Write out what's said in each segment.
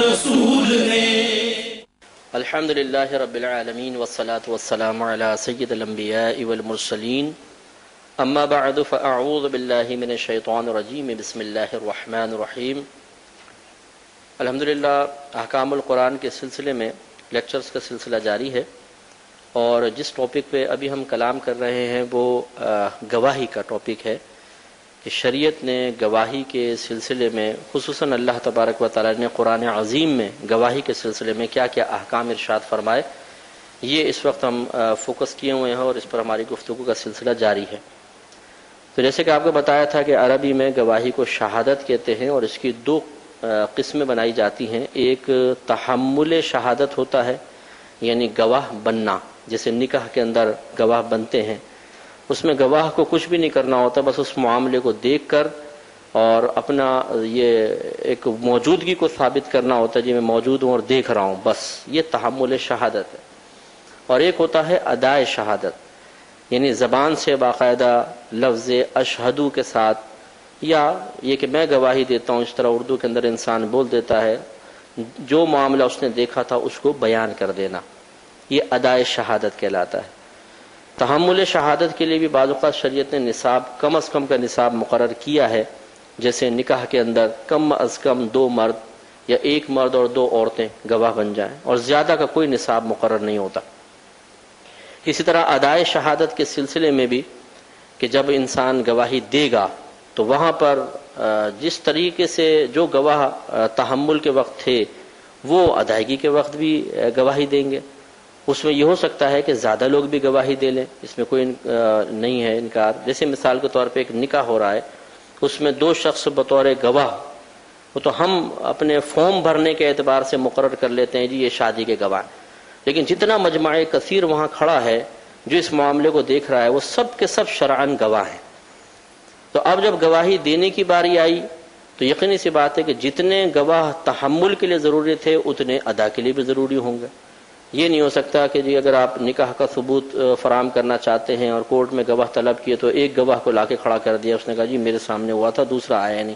رسول نے۔ الحمدللہ رب العالمین والصلاة والسلام علی سید الانبیاء والمرسلین، اما بعد فاعوذ باللہ من الشیطان الرجیم، بسم اللہ الرحمن الرحیم۔ الحمدللہ احکام القرآن کے سلسلے میں لیکچرز کا سلسلہ جاری ہے، اور جس ٹاپک پہ ابھی ہم کلام کر رہے ہیں وہ گواہی کا ٹاپک ہے کہ شریعت نے گواہی کے سلسلے میں خصوصاً اللہ تبارک و تعالیٰ نے قرآن عظیم میں گواہی کے سلسلے میں کیا کیا احکام ارشاد فرمائے، یہ اس وقت ہم فوکس کیے ہوئے ہیں اور اس پر ہماری گفتگو کا سلسلہ جاری ہے۔ تو جیسے کہ آپ کو بتایا تھا کہ عربی میں گواہی کو شہادت کہتے ہیں، اور اس کی دو قسمیں بنائی جاتی ہیں۔ ایک تحمل شہادت ہوتا ہے، یعنی گواہ بننا، جیسے نکاح کے اندر گواہ بنتے ہیں، اس میں گواہ کو کچھ بھی نہیں کرنا ہوتا، بس اس معاملے کو دیکھ کر اور اپنا یہ ایک موجودگی کو ثابت کرنا ہوتا ہے، جی میں موجود ہوں اور دیکھ رہا ہوں، بس یہ تحمل شہادت ہے۔ اور ایک ہوتا ہے ادائے شہادت، یعنی زبان سے باقاعدہ لفظ اشہدو کے ساتھ، یا یہ کہ میں گواہی دیتا ہوں، اس طرح اردو کے اندر انسان بول دیتا ہے، جو معاملہ اس نے دیکھا تھا اس کو بیان کر دینا، یہ ادائے شہادت کہلاتا ہے۔ تحمل شہادت کے لیے بھی بعض اوقات شریعت نے نصاب، کم از کم کا نصاب مقرر کیا ہے، جیسے نکاح کے اندر کم از کم 2 مرد یا 1 مرد اور 2 عورتیں گواہ بن جائیں، اور زیادہ کا کوئی نصاب مقرر نہیں ہوتا۔ اسی طرح ادائے شہادت کے سلسلے میں بھی کہ جب انسان گواہی دے گا تو وہاں پر جس طریقے سے جو گواہ تحمل کے وقت تھے وہ ادائیگی کے وقت بھی گواہی دیں گے۔ اس میں یہ ہو سکتا ہے کہ زیادہ لوگ بھی گواہی دے لیں، اس میں کوئی نہیں ہے انکار۔ جیسے مثال کے طور پہ ایک نکاح ہو رہا ہے، اس میں 2 شخص بطور گواہ، وہ تو ہم اپنے فارم بھرنے کے اعتبار سے مقرر کر لیتے ہیں، جی یہ شادی کے گواہ، لیکن جتنا مجمع کثیر وہاں کھڑا ہے جو اس معاملے کو دیکھ رہا ہے، وہ سب کے سب شرعاً گواہ ہیں۔ تو اب جب گواہی دینے کی باری آئی تو یقینی سی بات ہے کہ جتنے گواہ تحمل کے لیے ضروری تھے اتنے ادا کے لیے بھی ضروری ہوں گے۔ یہ نہیں ہو سکتا کہ جی اگر آپ نکاح کا ثبوت فراہم کرنا چاہتے ہیں اور کورٹ میں گواہ طلب کیے تو ایک گواہ کو لا کے کھڑا کر دیا، اس نے کہا جی میرے سامنے ہوا تھا، دوسرا آیا نہیں،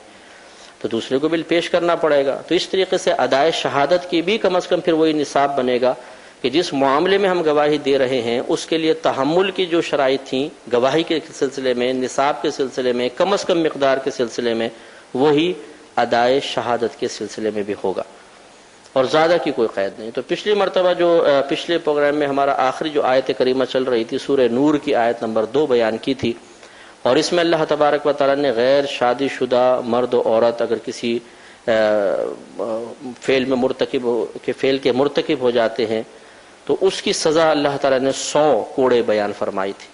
تو دوسرے کو بھی پیش کرنا پڑے گا۔ تو اس طریقے سے ادائے شہادت کی بھی کم از کم پھر وہی نصاب بنے گا کہ جس معاملے میں ہم گواہی دے رہے ہیں اس کے لیے تحمل کی جو شرائط تھیں گواہی کے سلسلے میں، نصاب کے سلسلے میں، کم از کم مقدار کے سلسلے میں، وہی ادائے شہادت کے سلسلے میں بھی ہوگا، اور زیادہ کی کوئی قید نہیں۔ تو پچھلی مرتبہ جو پچھلے پروگرام میں ہمارا آخری جو آیت کریمہ چل رہی تھی، سورہ نور کی آیت نمبر 2 بیان کی تھی، اور اس میں اللہ تبارک و تعالیٰ نے غیر شادی شدہ مرد و عورت اگر کسی فعل کے مرتکب ہو جاتے ہیں تو اس کی سزا اللہ تعالیٰ نے 100 کوڑے بیان فرمائی تھی،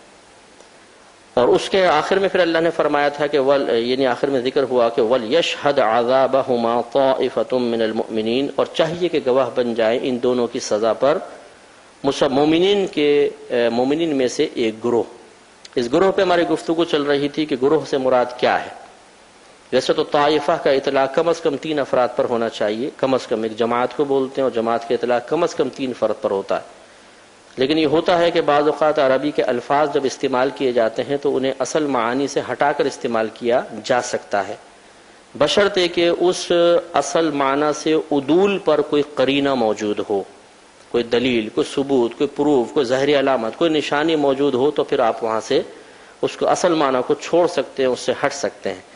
اور اس کے آخر میں پھر اللہ نے فرمایا تھا کہ یعنی آخر میں ذکر ہوا کہ وَلْيَشْهَدْ عَذَابَهُمَا طَائِفَةٌ مِّنَ الْمُؤْمِنِينَ، اور چاہیے کہ گواہ بن جائیں ان دونوں کی سزا پر مومنین میں سے ایک گروہ۔ اس گروہ پہ ہماری گفتگو چل رہی تھی کہ گروہ سے مراد کیا ہے۔ ویسے تو طائفہ کا اطلاق کم از کم 3 افراد پر ہونا چاہیے، کم از کم ایک جماعت کو بولتے ہیں، اور جماعت کے اطلاق کم از کم 3 فرد پر ہوتا ہے۔ لیکن یہ ہوتا ہے کہ بعض اوقات عربی کے الفاظ جب استعمال کیے جاتے ہیں تو انہیں اصل معانی سے ہٹا کر استعمال کیا جا سکتا ہے، بشرطے کہ اس اصل معنی سے عدول پر کوئی قرینہ موجود ہو، کوئی دلیل، کوئی ثبوت، کوئی پروف، کوئی ظاہری علامت، کوئی نشانی موجود ہو، تو پھر آپ وہاں سے اس کو اصل معنی کو چھوڑ سکتے ہیں، اس سے ہٹ سکتے ہیں۔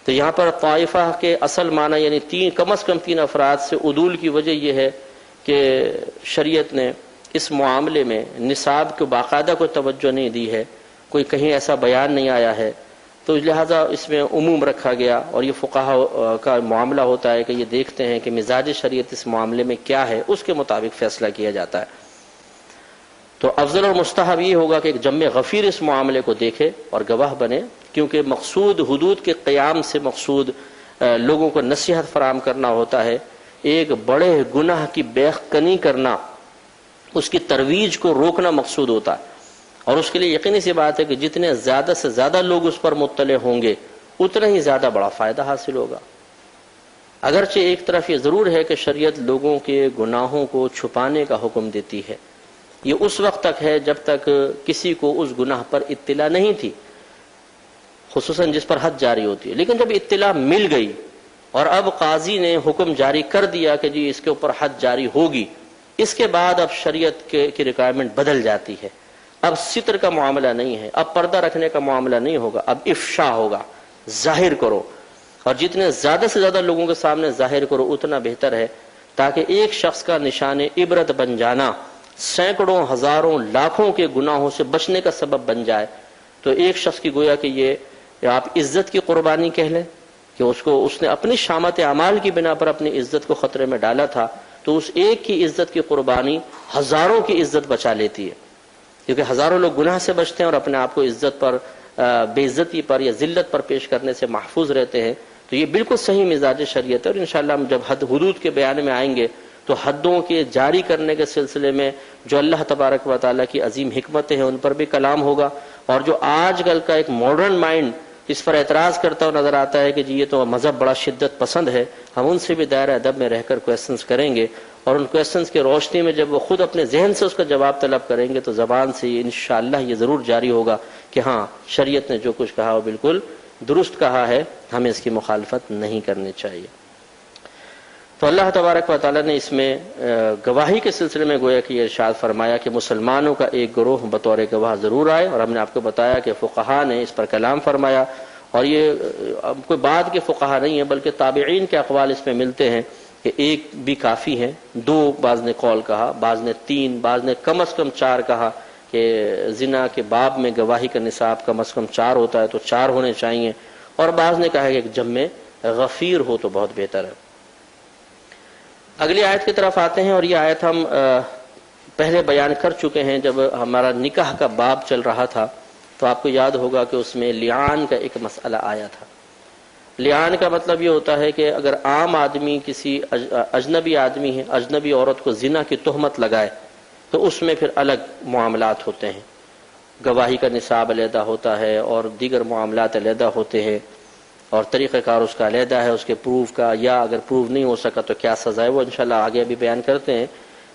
تو یہاں پر طائفہ کے اصل معنی یعنی کم از کم 3 افراد سے عدول کی وجہ یہ ہے کہ شریعت نے اس معاملے میں نصاب کو باقاعدہ کوئی توجہ نہیں دی ہے، کوئی کہیں ایسا بیان نہیں آیا ہے، تو لہذا اس میں عموم رکھا گیا، اور یہ فقہاء کا معاملہ ہوتا ہے کہ یہ دیکھتے ہیں کہ مزاج شریعت اس معاملے میں کیا ہے، اس کے مطابق فیصلہ کیا جاتا ہے۔ تو افضل اور مستحب یہ ہوگا کہ ایک جمع غفیر اس معاملے کو دیکھے اور گواہ بنے، کیونکہ مقصود حدود کے قیام سے مقصود لوگوں کو نصیحت فراہم کرنا ہوتا ہے، ایک بڑے گناہ کی بیخ کنی کرنا، اس کی ترویج کو روکنا مقصود ہوتا ہے، اور اس کے لیے یقینی سی بات ہے کہ جتنے زیادہ سے زیادہ لوگ اس پر مطلع ہوں گے اتنا ہی زیادہ بڑا فائدہ حاصل ہوگا۔ اگرچہ ایک طرف یہ ضرور ہے کہ شریعت لوگوں کے گناہوں کو چھپانے کا حکم دیتی ہے، یہ اس وقت تک ہے جب تک کسی کو اس گناہ پر اطلاع نہیں تھی، خصوصاً جس پر حد جاری ہوتی ہے، لیکن جب اطلاع مل گئی اور اب قاضی نے حکم جاری کر دیا کہ جی اس کے اوپر حد جاری ہوگی، اس کے بعد اب شریعت کی ریکوائرمنٹ بدل جاتی ہے۔ اب ستر کا معاملہ نہیں ہے، اب پردہ رکھنے کا معاملہ نہیں ہوگا، اب افشا ہوگا، ظاہر کرو، اور جتنے زیادہ سے زیادہ لوگوں کے سامنے ظاہر کرو اتنا بہتر ہے، تاکہ ایک شخص کا نشان عبرت بن جانا سینکڑوں، ہزاروں، لاکھوں کے گناہوں سے بچنے کا سبب بن جائے۔ تو ایک شخص کی گویا کہ یہ آپ عزت کی قربانی کہہ لیں کہ اس نے اپنی شامت اعمال کی بنا پر اپنی عزت کو خطرے میں ڈالا تھا، تو اس ایک کی عزت کی قربانی ہزاروں کی عزت بچا لیتی ہے، کیونکہ ہزاروں لوگ گناہ سے بچتے ہیں اور اپنے آپ کو عزت پر، بے عزتی پر یا ذلت پر پیش کرنے سے محفوظ رہتے ہیں۔ تو یہ بالکل صحیح مزاج شریعت ہے، اور انشاءاللہ ہم جب حد حدود کے بیان میں آئیں گے تو حدوں کے جاری کرنے کے سلسلے میں جو اللہ تبارک و تعالیٰ کی عظیم حکمتیں ہیں ان پر بھی کلام ہوگا، اور جو آج کل کا ایک ماڈرن مائنڈ اس پر اعتراض کرتا ہوا نظر آتا ہے کہ جی یہ تو مذہب بڑا شدت پسند ہے، ہم ان سے بھی دائرہ ادب میں رہ کر کویسچنز کریں گے، اور ان کویسچنز کی روشنی میں جب وہ خود اپنے ذہن سے اس کا جواب طلب کریں گے تو زبان سے انشاءاللہ یہ ضرور جاری ہوگا کہ ہاں شریعت نے جو کچھ کہا وہ بالکل درست کہا ہے، ہمیں اس کی مخالفت نہیں کرنی چاہیے۔ تو اللہ تبارک و تعالیٰ نے اس میں گواہی کے سلسلے میں گویا کہ یہ ارشاد فرمایا کہ مسلمانوں کا ایک گروہ بطور گواہ ضرور آئے، اور ہم نے آپ کو بتایا کہ فقہا نے اس پر کلام فرمایا، اور یہ کوئی بعد کے فقہا نہیں ہے بلکہ تابعین کے اقوال اس میں ملتے ہیں کہ ایک بھی کافی ہے، دو بعض نے قول کہا، بعض نے تین، بعض نے کم از کم چار کہا کہ زنا کے باب میں گواہی کا نصاب کم از کم 4 ہوتا ہے تو 4 ہونے چاہیے، اور بعض نے کہا کہ ایک جمع غفیر ہو تو بہت بہتر ہے۔ اگلی آیت کی طرف آتے ہیں، اور یہ آیت ہم پہلے بیان کر چکے ہیں جب ہمارا نکاح کا باب چل رہا تھا، تو آپ کو یاد ہوگا کہ اس میں لعان کا ایک مسئلہ آیا تھا۔ لعان کا مطلب یہ ہوتا ہے کہ اگر عام آدمی کسی اجنبی آدمی ہے، اجنبی عورت کو زنا کی تہمت لگائے تو اس میں پھر الگ معاملات ہوتے ہیں، گواہی کا نصاب علیحدہ ہوتا ہے اور دیگر معاملات علیحدہ ہوتے ہیں، اور طریقہ کار اس کا علیحدہ ہے، اس کے پروف کا، یا اگر پروف نہیں ہو سکا تو کیا سزا ہے، وہ انشاءاللہ آگے بھی بیان کرتے ہیں۔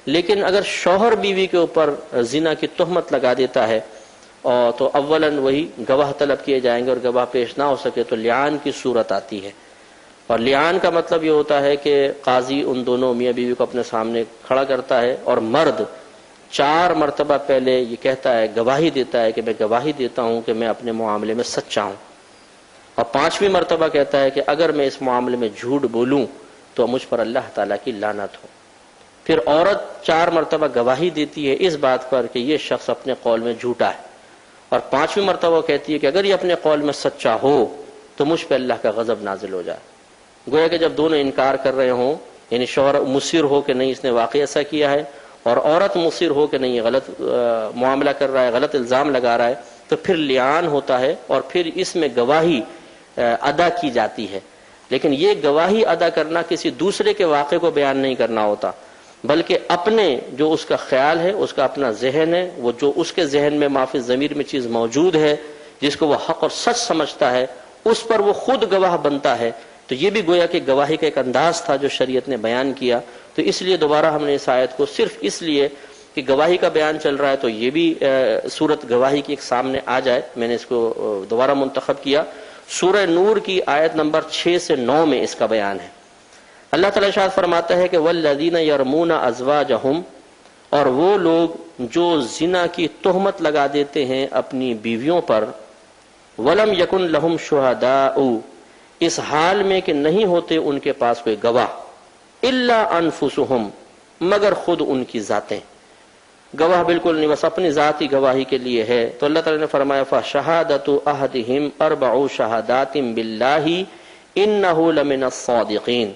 لیکن اگر شوہر بیوی کے اوپر زنا کی تہمت لگا دیتا ہے تو اولاً وہی گواہ طلب کیے جائیں گے، اور گواہ پیش نہ ہو سکے تو لعان کی صورت آتی ہے، اور لعان کا مطلب یہ ہوتا ہے کہ قاضی ان دونوں میاں بیوی کو اپنے سامنے کھڑا کرتا ہے، اور مرد 4 مرتبہ پہلے یہ کہتا ہے، گواہی دیتا ہے کہ میں گواہی دیتا ہوں کہ میں اپنے معاملے میں سچا ہوں، اور 5ویں مرتبہ کہتا ہے کہ اگر میں اس معاملے میں جھوٹ بولوں تو مجھ پر اللہ تعالیٰ کی لعنت ہو۔ پھر عورت 4 مرتبہ گواہی دیتی ہے اس بات پر کہ یہ شخص اپنے قول میں جھوٹا ہے، اور 5ویں مرتبہ کہتی ہے کہ اگر یہ اپنے قول میں سچا ہو تو مجھ پہ اللہ کا غضب نازل ہو جائے۔ گویا کہ جب دونوں انکار کر رہے ہوں، یعنی شوہر مصر ہو کہ نہیں اس نے واقعی ایسا کیا ہے، اور عورت مصر ہو کہ نہیں غلط معاملہ کر رہا ہے، غلط الزام لگا رہا ہے، تو پھر لعان ہوتا ہے، اور پھر اس میں گواہی ادا کی جاتی ہے۔ لیکن یہ گواہی ادا کرنا کسی دوسرے کے واقعے کو بیان نہیں کرنا ہوتا، بلکہ اپنے جو اس کا خیال ہے، اس کا اپنا ذہن ہے، وہ جو اس کے ذہن میں ما فی الضمیر میں چیز موجود ہے جس کو وہ حق اور سچ سمجھتا ہے، اس پر وہ خود گواہ بنتا ہے۔ تو یہ بھی گویا کہ گواہی کا ایک انداز تھا جو شریعت نے بیان کیا۔ تو اس لیے دوبارہ ہم نے اس آیت کو صرف اس لیے کہ گواہی کا بیان چل رہا ہے تو یہ بھی صورت گواہی کی ایک سامنے آ جائے، میں نے اس کو دوبارہ منتخب کیا۔ سورہ نور کی آیت نمبر 6 سے 9 میں اس کا بیان ہے۔ اللہ تعالیٰ ارشاد فرماتا ہے کہ والذین یرمون ازواجہم، اور وہ لوگ جو زنا کی تہمت لگا دیتے ہیں اپنی بیویوں پر، ولم یکن لہم شہداء، اس حال میں کہ نہیں ہوتے ان کے پاس کوئی گواہ، الا انفسہم، مگر خود ان کی ذاتیں، گواہ بالکل نہیں، بس اپنی ذاتی گواہی کے لیے ہے۔ تو اللہ تعالیٰ نے فرمایا فشہادۃ احدہم 4 شہادات باللہ انہ لمن الصادقین،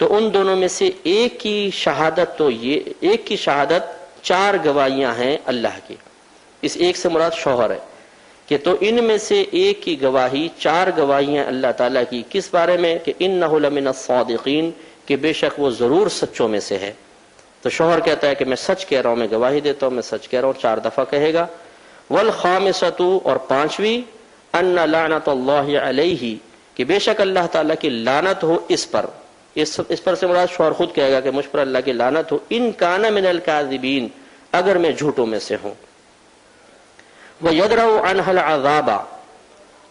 تو ان دونوں میں سے ایک کی شہادت، تو یہ ایک کی شہادت 4 گواہیاں ہیں اللہ کی، اس ایک سے مراد شوہر ہے، کہ تو ان میں سے ایک کی گواہی 4 گواہیاں اللہ تعالیٰ کی، کس بارے میں؟ کہ انہ لمن الصادقین، کہ بے شک وہ ضرور سچوں میں سے ہے۔ تو شوہر کہتا ہے کہ میں سچ کہہ رہا ہوں، میں گواہی دیتا ہوں، میں سچ کہہ رہا ہوں، 4 دفعہ کہے گا۔ والخامسۃ، اور 5ویں، ان لعنت اللہ علیہ، کہ بے شک اللہ تعالیٰ کی لعنت ہو اس پر، اس پر سے مراد شوہر خود کہے گا کہ مجھ پر اللہ کی لعنت ہو، ان کان من الکاذبین، اگر میں جھوٹوں میں سے ہوں۔ وَيَدْرَأُ عَنْهَا الْعَذَابَ،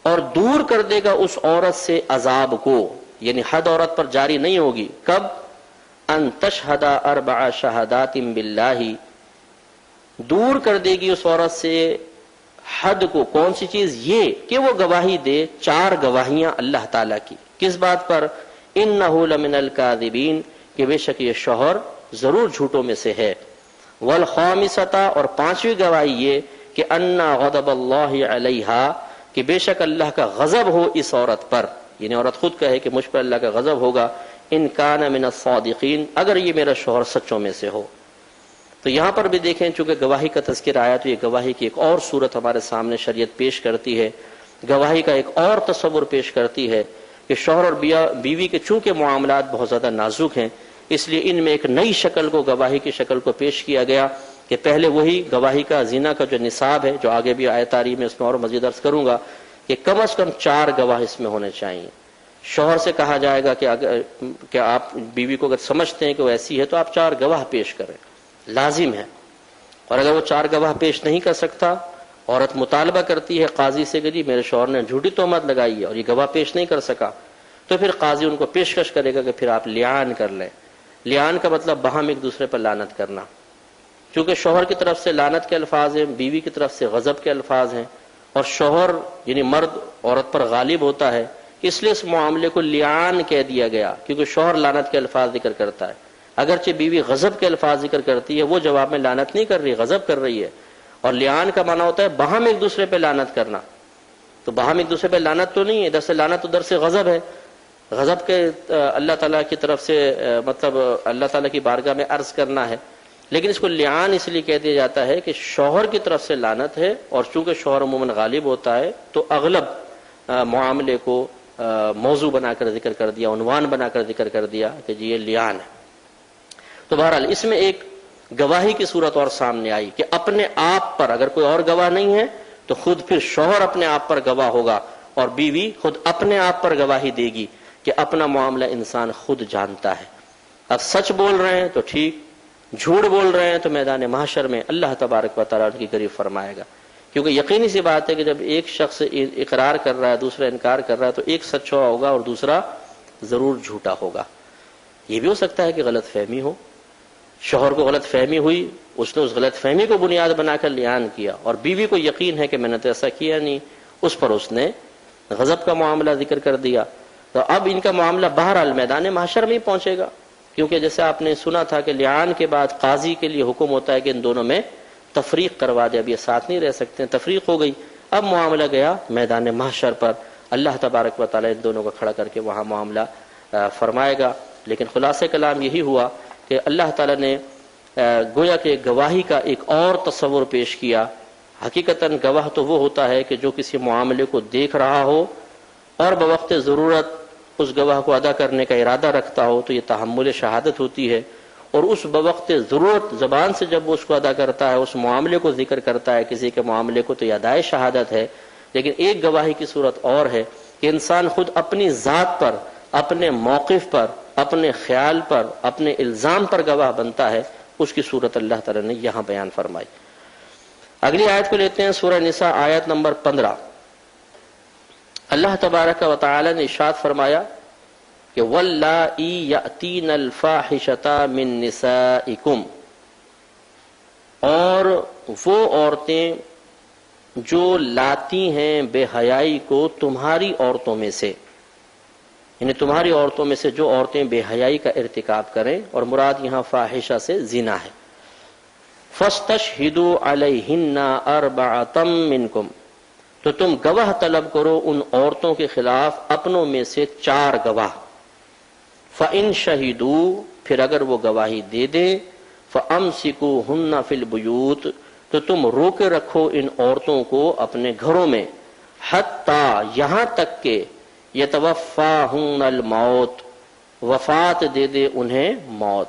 اور دور کر دے گا اس عورت سے عذاب کو، یعنی حد عورت پر جاری نہیں ہوگی. کب؟ ان تشہد اربع شہادات باللہ، دور کر دے گی اس عورت سے حد کو. کون سی چیز؟ یہ کہ وہ گواہی دے 4 گواہیاں اللہ تعالیٰ کی. کس بات پر؟ انہ لمن الکاذبین، کہ بے شک یہ شوہر ضرور جھوٹوں میں سے ہے. والخامسۃ، اور 5ویں گواہی یہ کہ ان غضب اللہ علیہا، کہ بے شک اللہ کا غضب ہو اس عورت پر. یعنی عورت خود کہے کہ مجھ پر اللہ کا غضب ہوگا. ان کان من الصادقین، اگر یہ میرا شوہر سچوں میں سے ہو. تو یہاں پر بھی دیکھیں چونکہ گواہی کا تذکرہ آیا تو یہ گواہی کی ایک اور صورت ہمارے سامنے شریعت پیش کرتی ہے. گواہی کا ایک اور تصور پیش کرتی ہے کہ شوہر اور بیوی کے چونکہ معاملات بہت زیادہ نازک ہیں، اس لیے ان میں ایک نئی شکل کو، گواہی کی شکل کو پیش کیا گیا کہ پہلے وہی گواہی کا زنا کا جو نصاب ہے، جو آگے بھی آیت آ رہی میں اس میں اور مزید عرض کروں گا کہ کم از کم 4 گواہ اس میں ہونے چاہیے. شوہر سے کہا جائے گا کہ آپ بیوی کو اگر سمجھتے ہیں کہ وہ ایسی ہے تو آپ 4 گواہ پیش کریں، لازم ہے. اور اگر وہ 4 گواہ پیش نہیں کر سکتا، عورت مطالبہ کرتی ہے قاضی سے کہ جی میرے شوہر نے جھوٹی تہمت لگائی ہے اور یہ گواہ پیش نہیں کر سکا، تو پھر قاضی ان کو پیشکش کرے گا کہ پھر آپ لیان کر لیں. لیان کا مطلب باہم ایک دوسرے پر لعنت کرنا. چونکہ شوہر کی طرف سے لعنت کے الفاظ ہیں، بیوی کی طرف سے غضب کے الفاظ ہیں، اور شوہر یعنی مرد عورت پر غالب ہوتا ہے، اس لیے اس معاملے کو لیان کہہ دیا گیا، کیونکہ شوہر لعنت کے الفاظ ذکر کرتا ہے. اگرچہ بیوی غضب کے الفاظ ذکر کرتی ہے، وہ جواب میں لعنت نہیں کر رہی، غضب کر رہی ہے. اور لیان کا معنی ہوتا ہے باہم ایک دوسرے پہ لعنت کرنا. تو باہم ایک دوسرے پہ لعنت تو نہیں ہے، ادھر سے لعنت ادھر سے غضب ہے. غضب کے اللہ تعالیٰ کی طرف سے مطلب اللہ تعالیٰ کی بارگاہ میں عرض کرنا ہے. لیکن اس کو لیان اس لیے کہہ دیا جاتا ہے کہ شوہر کی طرف سے لعنت ہے، اور چونکہ شوہر عموماً غالب ہوتا ہے تو اغلب معاملے کو موضوع بنا کر ذکر کر دیا، عنوان بنا کر ذکر کر دیا کہ جی یہ لیان ہے. تو بہرحال اس میں ایک گواہی کی صورت اور سامنے آئی کہ اپنے آپ پر، اگر کوئی اور گواہ نہیں ہے تو خود پھر شوہر اپنے آپ پر گواہ ہوگا، اور بیوی خود اپنے آپ پر گواہی دے گی کہ اپنا معاملہ انسان خود جانتا ہے. اب سچ بول رہے ہیں تو ٹھیک، جھوٹ بول رہے ہیں تو میدان محشر میں اللہ تبارک و تعالیٰ ان کی گریب فرمائے گا. کیونکہ یقینی سی بات ہے کہ جب ایک شخص اقرار کر رہا ہے، دوسرا انکار کر رہا ہے، تو ایک سچا ہوگا اور دوسرا ضرور جھوٹا ہوگا. یہ بھی ہو سکتا ہے کہ غلط فہمی ہو، شوہر کو غلط فہمی ہوئی، اس نے اس غلط فہمی کو بنیاد بنا کر لیان کیا، اور بیوی کو یقین ہے کہ میں نے تو ایسا کیا نہیں، اس پر اس نے غضب کا معاملہ ذکر کر دیا. تو اب ان کا معاملہ بہرحال میدان محشر میں ہی پہنچے گا. کیونکہ جیسے آپ نے سنا تھا کہ لیان کے بعد قاضی کے لیے حکم ہوتا ہے کہ ان دونوں میں تفریق کروا دے، اب یہ ساتھ نہیں رہ سکتے، تفریق ہو گئی. اب معاملہ گیا میدان محشر پر، اللہ تبارک و تعالیٰ ان دونوں کو کھڑا کر کے وہاں معاملہ فرمائے گا. لیکن خلاصہ کلام یہی ہوا کہ اللہ تعالیٰ نے گویا کہ گواہی کا ایک اور تصور پیش کیا. حقیقتاً گواہ تو وہ ہوتا ہے کہ جو کسی معاملے کو دیکھ رہا ہو اور بوقت ضرورت اس گواہ کو ادا کرنے کا ارادہ رکھتا ہو، تو یہ تحمل شہادت ہوتی ہے. اور اس بوقت ضرورت زبان سے جب وہ اس کو ادا کرتا ہے، اس معاملے کو ذکر کرتا ہے کسی کے معاملے کو، تو یہ ادائے شہادت ہے. لیکن ایک گواہی کی صورت اور ہے کہ انسان خود اپنی ذات پر، اپنے موقف پر، اپنے خیال پر، اپنے الزام پر گواہ بنتا ہے. اس کی صورت اللہ تعالیٰ نے یہاں بیان فرمائی. اگلی آیت کو لیتے ہیں، سورہ نساء آیت نمبر 15. اللہ تبارک و تعالی نے ارشاد فرمایا کہ واللائی یأتین الفاحشۃ من نسائکم، اور وہ عورتیں جو لاتی ہیں بے حیائی کو تمہاری عورتوں میں سے، یعنی تمہاری عورتوں میں سے جو عورتیں بے حیائی کا ارتکاب کریں، اور مراد یہاں فاحشہ سے زنا ہے. فاستشہدوا علیہن اربعۃ منکم، تو تم گواہ طلب کرو ان عورتوں کے خلاف اپنوں میں سے 4 گواہ. فَإِن شَهِدُوا، پھر اگر وہ گواہی دے دیں، فَأَمْسِكُوهُنَّ فِي الْبُيُوتِ، تو تم روکے رکھو ان عورتوں کو اپنے گھروں میں، حتیٰ یہاں تک کہ یتوفاہن الموت، وفات دے دے انہیں موت،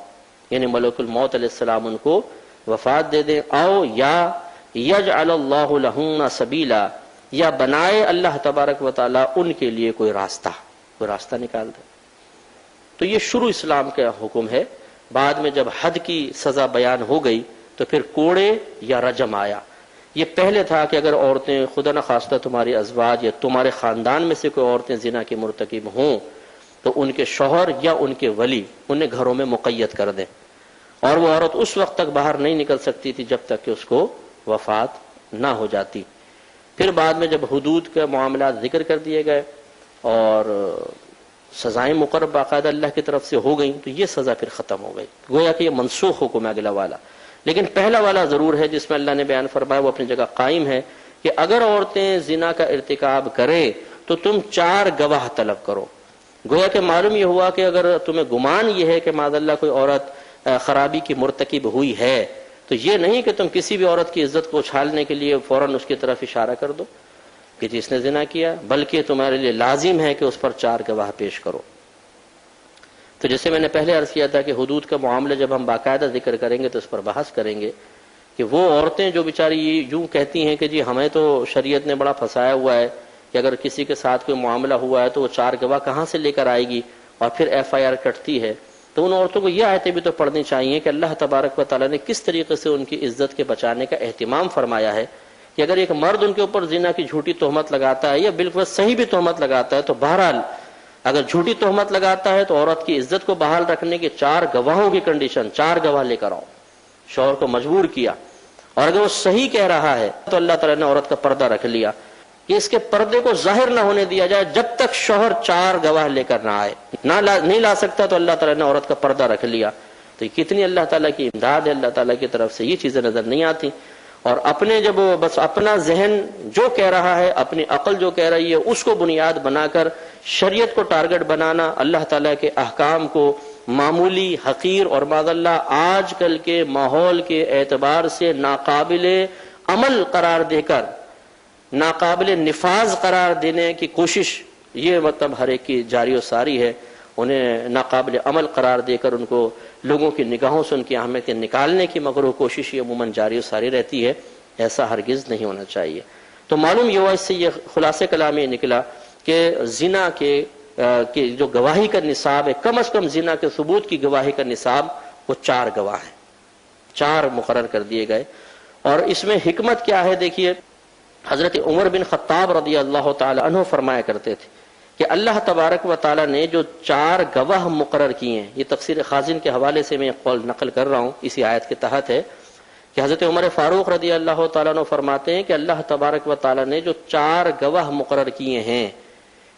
یعنی ملک الموت علیہ السلام ان کو وفات دے دیں. او یا یجعل اللہ لہن سبیلا، یا بنائے اللہ تبارک و تعالیٰ ان کے لیے کوئی راستہ نکال دے. تو یہ شروع اسلام کا حکم ہے. بعد میں جب حد کی سزا بیان ہو گئی تو پھر کوڑے یا رجم آیا. یہ پہلے تھا کہ اگر عورتیں خدا نخواستہ تمہاری ازواج یا تمہارے خاندان میں سے کوئی عورتیں زنا کی مرتکب ہوں تو ان کے شوہر یا ان کے ولی انہیں گھروں میں مقید کر دیں، اور وہ عورت اس وقت تک باہر نہیں نکل سکتی تھی جب تک کہ اس کو وفات نہ ہو جاتی۔ پھر بعد میں جب حدود کے معاملات ذکر کر دیے گئے اور سزائیں مقرر باقاعدہ اللہ کی طرف سے ہو گئیں، تو یہ سزا پھر ختم ہو گئی، گویا کہ یہ منسوخ حکم ہے اگلا والا۔ لیکن پہلا والا ضرور ہے جس میں اللہ نے بیان فرمایا، وہ اپنی جگہ قائم ہے کہ اگر عورتیں زنا کا ارتکاب کریں تو تم 4 گواہ طلب کرو۔ گویا کہ معلوم یہ ہوا کہ اگر تمہیں گمان یہ ہے کہ معاذ اللہ کوئی عورت خرابی کی مرتکب ہوئی ہے، تو یہ نہیں کہ تم کسی بھی عورت کی عزت کو اچھالنے کے لیے فوراً اس کی طرف اشارہ کر دو کہ جس نے زنا کیا، بلکہ تمہارے لیے لازم ہے کہ اس پر 4 گواہ پیش کرو۔ تو جیسے میں نے پہلے عرض کیا تھا کہ حدود کا معاملہ جب ہم باقاعدہ ذکر کریں گے تو اس پر بحث کریں گے کہ وہ عورتیں جو بیچاری یوں کہتی ہیں کہ جی ہمیں تو شریعت نے بڑا پھنسایا ہوا ہے کہ اگر کسی کے ساتھ کوئی معاملہ ہوا ہے تو وہ 4 گواہ کہاں سے لے کر آئے گی، اور پھر FIR کٹتی ہے، تو ان عورتوں کو یہ آیتیں بھی تو پڑھنی چاہیے کہ اللہ تبارک و تعالیٰ نے کس طریقے سے ان کی عزت کے بچانے کا اہتمام فرمایا ہے کہ اگر ایک مرد ان کے اوپر زنا کی جھوٹی تہمت لگاتا ہے یا بالکل صحیح بھی تہمت لگاتا ہے، تو بہرحال اگر جھوٹی تہمت لگاتا ہے تو عورت کی عزت کو بحال رکھنے کے 4 گواہوں کی کنڈیشن، 4 گواہ لے کر آؤ۔ شوہر کو مجبور کیا، اور اگر وہ صحیح کہہ رہا ہے تو اللہ تعالیٰ نے عورت کا پردہ رکھ لیا کہ اس کے پردے کو ظاہر نہ ہونے دیا جائے جب تک شوہر 4 گواہ لے کر نہ آئے، نہیں لا سکتا تو اللہ تعالیٰ نے عورت کا پردہ رکھ لیا۔ تو یہ کتنی اللہ تعالیٰ کی امداد ہے، اللہ تعالیٰ کی طرف سے یہ چیزیں نظر نہیں آتی۔ اور اپنے جب بس اپنا ذہن جو کہہ رہا ہے، اپنی عقل جو کہہ رہی ہے، اس کو بنیاد بنا کر شریعت کو ٹارگٹ بنانا، اللہ تعالیٰ کے احکام کو معمولی، حقیر اور معاذ اللہ آج کل کے ماحول کے اعتبار سے ناقابل عمل قرار دے کر، ناقابل نفاذ قرار دینے کی کوشش، یہ مطلب ہر ایک کی جاری و ساری ہے۔ انہیں ناقابل عمل قرار دے کر ان کو لوگوں کی نگاہوں سے ان کی اہمیت نکالنے کی مغرور کوشش یہ عموماً جاری و ساری رہتی ہے، ایسا ہرگز نہیں ہونا چاہیے۔ تو معلوم یہ ہوا، اس سے یہ خلاصہ کلام یہ نکلا کہ زنا کے جو گواہی کا نصاب ہے، کم از کم زنا کے ثبوت کی گواہی کا نصاب وہ 4 گواہ ہیں، 4 مقرر کر دیے گئے۔ اور اس میں حکمت کیا ہے دیکھیے، حضرت عمر بن خطاب رضی اللہ تعالی عنہ فرمایا کرتے تھے کہ اللہ تبارک و تعالی نے جو 4 گواہ مقرر کیے ہیں، یہ تفسیر خازن کے حوالے سے میں قول نقل کر رہا ہوں، اسی آیت کے تحت ہے کہ حضرت عمر فاروق رضی اللہ تعالیٰ عنہ فرماتے ہیں کہ اللہ تبارک و تعالیٰ نے جو 4 گواہ مقرر کیے ہیں،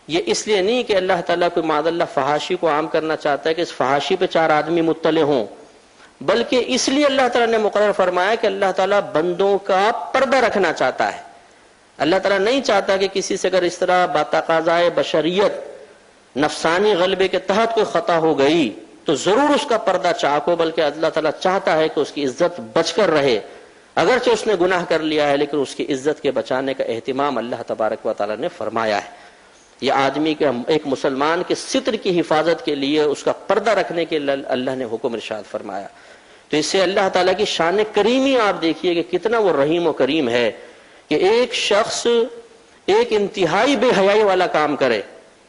یہ اس لیے نہیں کہ اللہ تعالیٰ کوئی معاذ اللہ فحاشی کو عام کرنا چاہتا ہے کہ اس فحاشی پہ 4 آدمی مطلع ہوں، بلکہ اس لیے اللہ تعالیٰ نے مقرر فرمایا کہ اللہ تعالیٰ بندوں کا پردہ رکھنا چاہتا ہے۔ اللہ تعالیٰ نہیں چاہتا کہ کسی سے اگر اس طرح باتقاضائے بشریت نفسانی غلبے کے تحت کوئی خطا ہو گئی تو ضرور اس کا پردہ چاکو، بلکہ اللہ تعالیٰ چاہتا ہے کہ اس کی عزت بچ کر رہے، اگرچہ اس نے گناہ کر لیا ہے لیکن اس کی عزت کے بچانے کا اہتمام اللہ تبارک و تعالیٰ نے فرمایا ہے۔ یہ آدمی کے، ایک مسلمان کے ستر کی حفاظت کے لیے، اس کا پردہ رکھنے کے لیے اللہ نے حکم ارشاد فرمایا۔ تو اس سے اللہ تعالیٰ کی شان کریمی آپ دیکھیے کہ کتنا وہ رحیم و کریم ہے کہ ایک شخص ایک انتہائی بے حیائی والا کام کرے،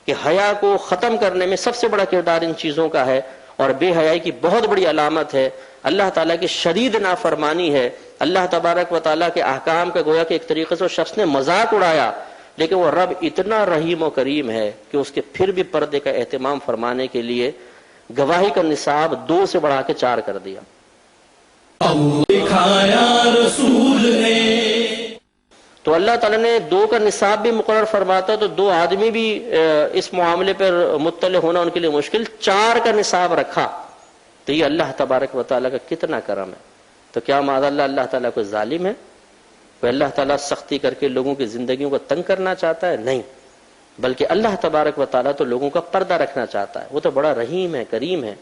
کہ حیا کو ختم کرنے میں سب سے بڑا کردار ان چیزوں کا ہے، اور بے حیائی کی بہت بڑی علامت ہے، اللہ تعالیٰ کی شدید نافرمانی ہے، اللہ تبارک و تعالیٰ کے احکام کا گویا کہ ایک طریقے سے شخص نے مذاق اڑایا، لیکن وہ رب اتنا رحیم و کریم ہے کہ اس کے پھر بھی پردے کا اہتمام فرمانے کے لیے گواہی کا نصاب 2 سے بڑھا کے 4 کر دیا۔ تو اللہ تعالیٰ نے 2 کا نصاب بھی مقرر فرماتا تو 2 آدمی بھی اس معاملے پر مطلع ہونا ان کے لیے مشکل، 4 کا نصاب رکھا، تو یہ اللہ تبارک و تعالیٰ کا کتنا کرم ہے۔ تو کیا معاذ اللہ اللہ تعالیٰ کوئی ظالم ہے؟ کوئی اللہ تعالیٰ سختی کر کے لوگوں کی زندگیوں کو تنگ کرنا چاہتا ہے؟ نہیں، بلکہ اللہ تبارک و تعالیٰ تو لوگوں کا پردہ رکھنا چاہتا ہے، وہ تو بڑا رحیم ہے، کریم ہے۔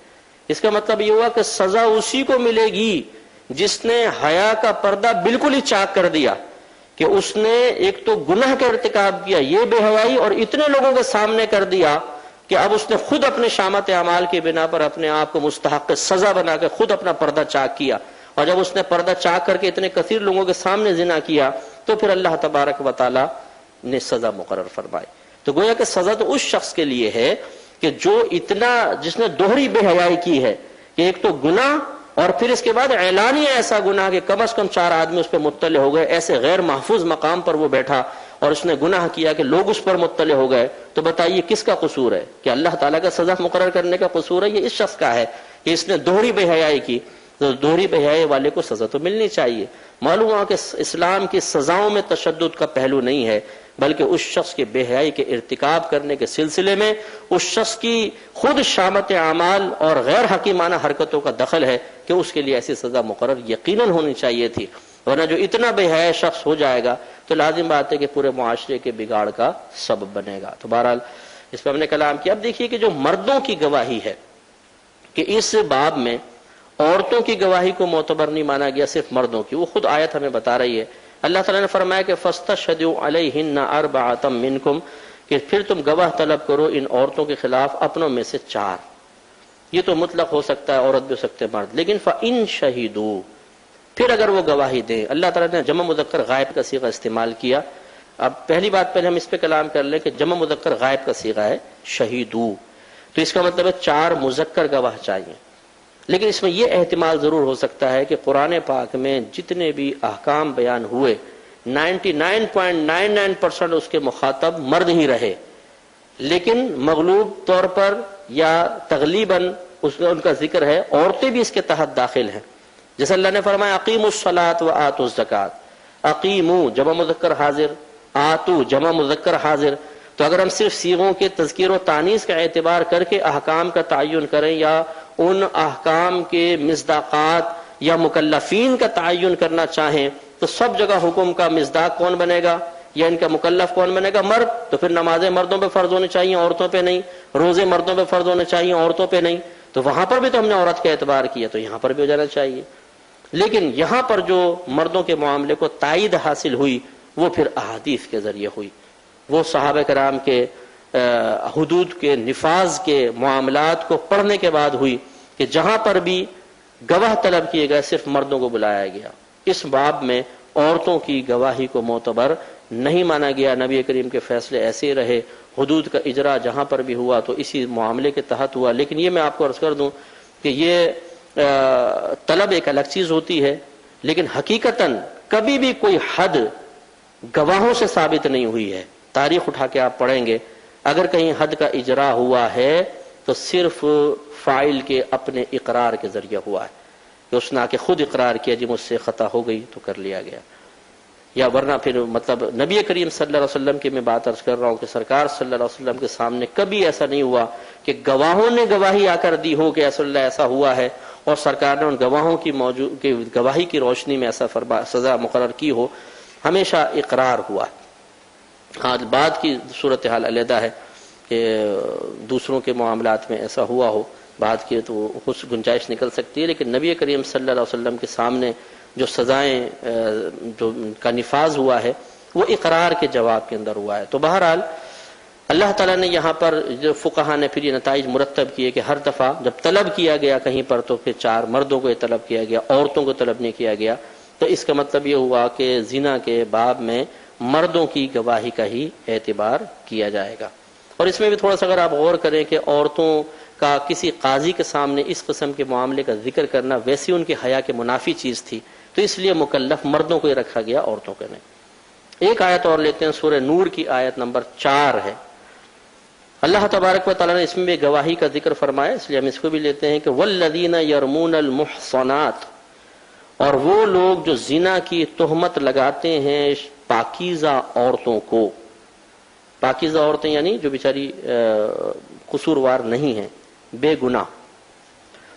اس کا مطلب یہ ہوا کہ سزا اسی کو ملے گی جس نے حیا کا پردہ بالکل ہی چاک کر دیا، کہ اس نے ایک تو گناہ کا ارتکاب کیا، یہ بے حیائی، اور اتنے لوگوں کے سامنے کر دیا کہ اب اس نے خود اپنے شامت اعمال کی بنا پر اپنے آپ کو مستحق سزا بنا کے خود اپنا پردہ چاک کیا، اور جب اس نے پردہ چاک کر کے اتنے کثیر لوگوں کے سامنے زنا کیا تو پھر اللہ تبارک و تعالی نے سزا مقرر فرمائی۔ تو گویا کہ سزا تو اس شخص کے لیے ہے کہ جو اتنا، جس نے دوہری بے حیائی کی ہے، کہ ایک تو گناہ اور پھر اس کے بعد اعلانیہ ایسا گناہ کہ کم از کم 4 آدمی اس پہ مطلع ہو گئے، ایسے غیر محفوظ مقام پر وہ بیٹھا اور اس نے گناہ کیا کہ لوگ اس پر مطلع ہو گئے، تو بتائیے کس کا قصور ہے؟ کہ اللہ تعالیٰ کا سزا مقرر کرنے کا قصور ہے؟ یہ اس شخص کا ہے کہ اس نے دوہری بے حیائی کی، تو دوہری بے حیائی والے کو سزا تو ملنی چاہیے۔ معلوم ہوا کہ اسلام کی سزاؤں میں تشدد کا پہلو نہیں ہے، بلکہ اس شخص کے بے حیائی کے ارتکاب کرنے کے سلسلے میں اس شخص کی خود شامت اعمال اور غیر حکیمانہ حرکتوں کا دخل ہے کہ اس کے لیے ایسی سزا مقرر یقیناً ہونی چاہیے تھی، ورنہ جو اتنا بے حیا شخص ہو جائے گا تو لازم بات ہے کہ پورے معاشرے کے بگاڑ کا سبب بنے گا۔ تو بہرحال اس پہ ہم نے کلام کیا۔ اب دیکھیے کہ جو مردوں کی گواہی ہے کہ اس باب میں عورتوں کی گواہی کو معتبر نہیں مانا گیا، صرف مردوں کی، وہ خود آیت ہمیں بتا رہی ہے۔ اللہ تعالیٰ نے فرمایا کہ فَاسْتَشْهِدُوا عَلَيْهِنَّ أَرْبَعَةً مِّنْكُمْ، کہ پھر تم گواہ طلب کرو ان عورتوں کے خلاف اپنوں میں سے 4۔ یہ تو مطلق ہو سکتا ہے، عورت بھی ہو سکتے مرد، لیکن فَإِن شَهِدُوا، پھر اگر وہ گواہی دیں۔ اللہ تعالیٰ نے جمع مذکر غائب کا صیغہ استعمال کیا۔ اب پہلی بات پہلے ہم اس پہ کلام کر لیں کہ جمع مذکر غائب کا صیغہ ہے شہیدو، تو اس کا مطلب ہے 4 مذکر گواہ چاہیے۔ لیکن اس میں یہ احتمال ضرور ہو سکتا ہے کہ قرآن پاک میں جتنے بھی احکام بیان ہوئے 99.99% اس کے مخاطب مرد ہی رہے، لیکن مغلوب طور پر یا تغلیباً ان کا ذکر ہے عورتیں بھی اس کے تحت داخل ہیں۔ جیسے اللہ نے فرمایا اقیموا الصلاۃ وآتوا الزکاۃ، اقیموا جمع مذکر حاضر، آتو جمع مذکر حاضر۔ تو اگر ہم صرف صیغوں کے تذکیر و تانیث کا اعتبار کر کے احکام کا تعین کریں یا ان احکام کے مصداقات یا مکلفین کا تعین کرنا چاہیں تو سب جگہ حکم کا مصداق کون بنے گا یا ان کا مکلف کون بنے گا؟ مرد۔ تو پھر نمازیں مردوں پہ فرض ہونے چاہیے، عورتوں پہ نہیں، روزے مردوں پہ فرض ہونے چاہیے، عورتوں پہ نہیں۔ تو وہاں پر بھی تو ہم نے عورت کا اعتبار کیا، تو یہاں پر بھی ہو جانا چاہیے۔ لیکن یہاں پر جو مردوں کے معاملے کو تائید حاصل ہوئی وہ پھر احادیث کے ذریعے ہوئی، وہ صحابہ کرام کے حدود کے نفاذ کے معاملات کو پڑھنے کے بعد ہوئی کہ جہاں پر بھی گواہ طلب کیے گئے صرف مردوں کو بلایا گیا۔ اس باب میں عورتوں کی گواہی کو معتبر نہیں مانا گیا۔ نبی کریم کے فیصلے ایسے ہی رہے، حدود کا اجرا جہاں پر بھی ہوا تو اسی معاملے کے تحت ہوا۔ لیکن یہ میں آپ کو عرض کر دوں کہ یہ طلب ایک الگ چیز ہوتی ہے، لیکن حقیقتاً کبھی بھی کوئی حد گواہوں سے ثابت نہیں ہوئی ہے۔ تاریخ اٹھا کے آپ پڑھیں گے، اگر کہیں حد کا اجرا ہوا ہے تو صرف فاعل کے اپنے اقرار کے ذریعے ہوا ہے کہ اس نے آ کے خود اقرار کیا جی مجھ سے خطا ہو گئی تو کر لیا گیا، یا ورنہ پھر مطلب نبی کریم صلی اللہ علیہ وسلم کی میں بات عرض کر رہا ہوں کہ سرکار صلی اللہ علیہ وسلم کے سامنے کبھی ایسا نہیں ہوا کہ گواہوں نے گواہی آ کر دی ہو کہ رسول اللہ ایسا ہوا ہے اور سرکار نے ان گواہوں کی گواہی کی روشنی میں ایسا سزا مقرر کی ہو۔ ہمیشہ اقرار ہوا۔ ہاں بعد کی صورتحال علیحدہ ہے کہ دوسروں کے معاملات میں ایسا ہوا ہو، بعد کی تو کچھ گنجائش نکل سکتی ہے، لیکن نبی کریم صلی اللہ علیہ وسلم کے سامنے جو سزائیں جو کا نفاذ ہوا ہے وہ اقرار کے جواب کے اندر ہوا ہے۔ تو بہرحال اللہ تعالیٰ نے یہاں پر جو فقہا نے پھر یہ نتائج مرتب کیے کہ ہر دفعہ جب طلب کیا گیا کہیں پر تو پھر 4 مردوں کو یہ طلب کیا گیا، عورتوں کو طلب نہیں کیا گیا، تو اس کا مطلب یہ ہوا کہ زنا کے باب میں مردوں کی گواہی کا ہی اعتبار کیا جائے گا۔ اور اس میں بھی تھوڑا سا اگر آپ غور کریں کہ عورتوں کا کسی قاضی کے سامنے اس قسم کے معاملے کا ذکر کرنا ویسی ان کے حیا کے منافی چیز تھی، تو اس لیے مکلف مردوں کو ہی رکھا گیا، عورتوں کو نہیں۔ ایک آیت اور لیتے ہیں، سورہ نور کی آیت نمبر 4 ہے۔ اللہ تبارک و تعالیٰ نے اس میں بھی گواہی کا ذکر فرمایا، اس لیے ہم اس کو بھی لیتے ہیں کہ والذین یرمون المحصنات، اور وہ لوگ جو زنا کی تہمت لگاتے ہیں پاکیزہ عورتوں کو۔ پاکیزہ عورتیں یعنی جو بیچاری قصوروار نہیں ہیں، بے گناہ۔